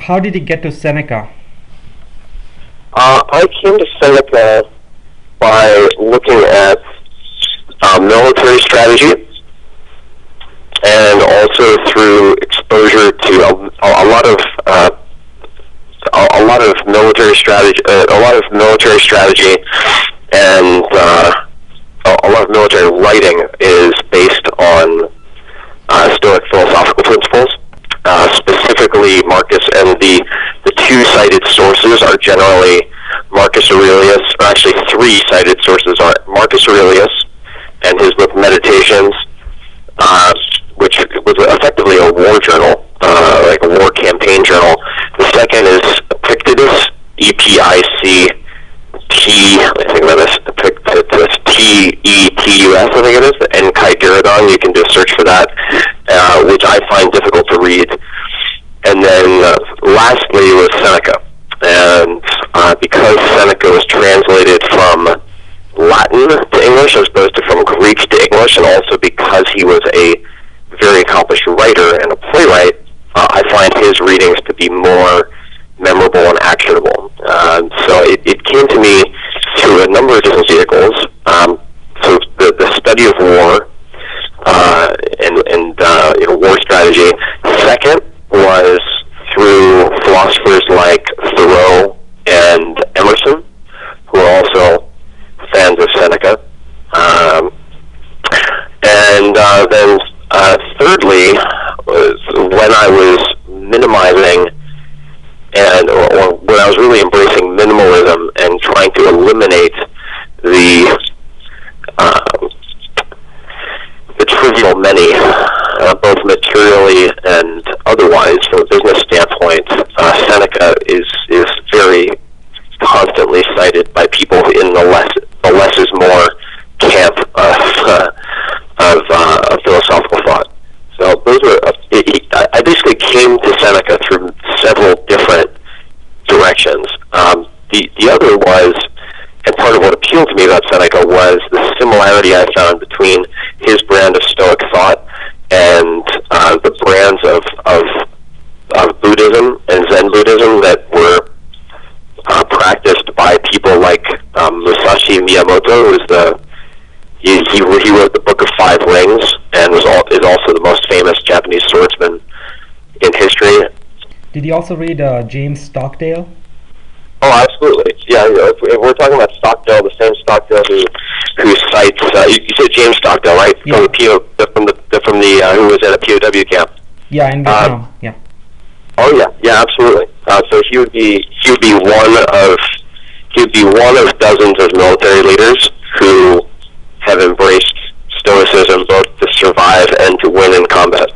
How did you get to Seneca? I came to Seneca by looking at military strategy, and also through exposure to a lot of military strategy, and a lot of military writing is based on Stoic philosophical principles. Specifically, Marcus, and the two cited sources are generally Marcus Aurelius, or actually three cited sources are Marcus Aurelius and his book Meditations, which was effectively a war journal, like a war campaign journal. The second is Epictetus, Epictet, I think that is Epictetus, Tetus, I think it is, and Enchiridion. You can do a search for that, which I find difficult to read. And then lastly was Seneca. And because Seneca was translated from Latin to English as opposed to from Greek to English, and also because he was a very accomplished writer and a playwright, I find his readings to be more memorable and actionable. So it came to me through a number of different vehicles. So the study of war and war strategy. Second was through philosophers like Thoreau and Emerson, who are also fans of Seneca. And then thirdly was when I was minimizing or when I was really embracing minimalism and trying to eliminate the trivial many, both materially and otherwise, from a business standpoint. Seneca is very constantly cited by people in the less is more camp of philosophical thought. So those were. I basically came to Seneca through several different directions. The other was, and part of what appealed to me about Seneca was the similarity I found between his brand of Stoic thought and the brands of Buddhism and Zen Buddhism that were practiced by people like Musashi Miyamoto, he wrote the Book of Five Rings and is also the most famous Japanese swordsman in history. Did you also read James Stockdale? Oh, absolutely. Yeah, if we're talking about Stockdale, the same Stockdale who cites you said James Stockdale, right? Yeah. From the who was at a POW camp. Yeah, in Vietnam. Yeah. Oh yeah, absolutely. So he would be one of dozens of military leaders who have embraced Stoicism both to survive and to win in combat.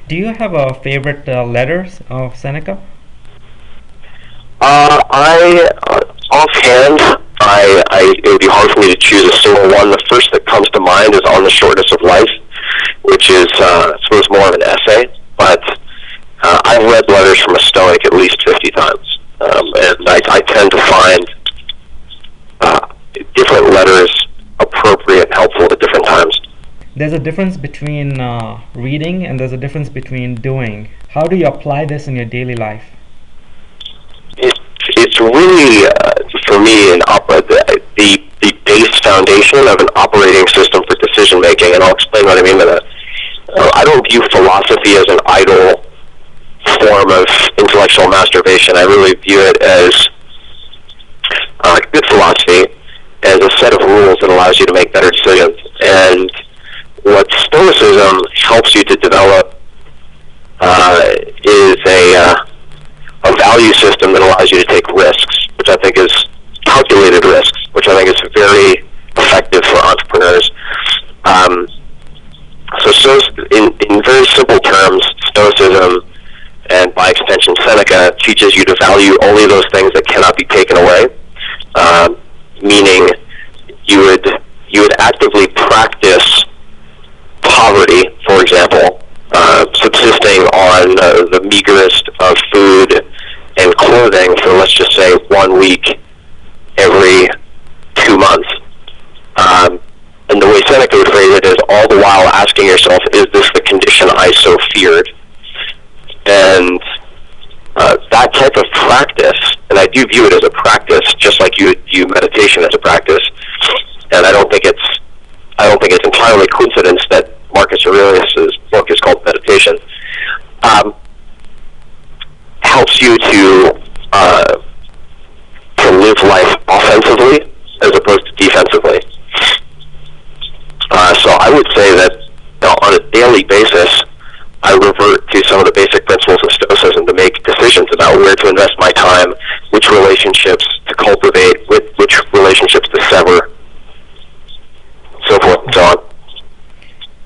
Do you have a favorite letters of Seneca? Offhand, it would be hard for me to choose a single one. The first that comes to mind is On the Shortness of Life, which is, I suppose, more of an essay, but I've read letters from a Stoic at least 50 times, and I tend to find different letters appropriate and helpful at different times. There's a difference between reading and there's a difference between doing. How do you apply this in your daily life? It's really, for me, the base foundation of an operating system for decision making, and I'll explain what I mean by that. I don't view philosophy as an idle form of intellectual masturbation. I really view it as good philosophy, as a set of rules that allows you to make better decisions. And what Stoicism helps you to develop is a value system that allows you to take risks, which I think is calculated risks, which I think is very effective for entrepreneurs. So in very simple terms, Stoicism, and by extension Seneca, teaches you to value only those things that cannot be taken away, meaning you would actively practice poverty, for example, subsisting on the meagerest of food and clothing for, let's just say, 1 week every 2 months. And the way Seneca would phrase it is all the while asking yourself, is this the condition I so feared? And that type of practice, and I do view it as a practice, just like you view meditation as a practice. And I don't think it's entirely coincidence that Marcus Aurelius's book is called Meditation. Helps you to live life offensively as opposed to defensively. So I would say that on a daily basis, I revert to some of the basic principles of Stoicism to make decisions about where to invest my time, which relationships to cultivate, which relationships to sever, so forth and so on.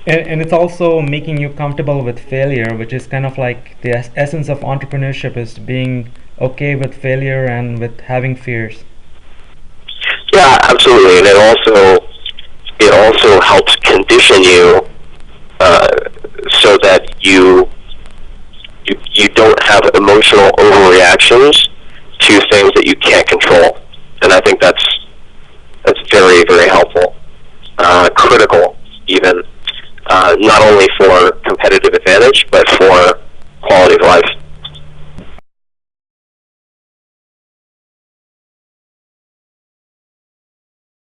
And it's also making you comfortable with failure, which is kind of like the essence of entrepreneurship, is being okay with failure and with having fears. Yeah, absolutely, and it also helps condition you so that you don't have emotional overreactions to things that you can't control, and I think that's very, very helpful, critical even, not only for competitive advantage but for quality of life.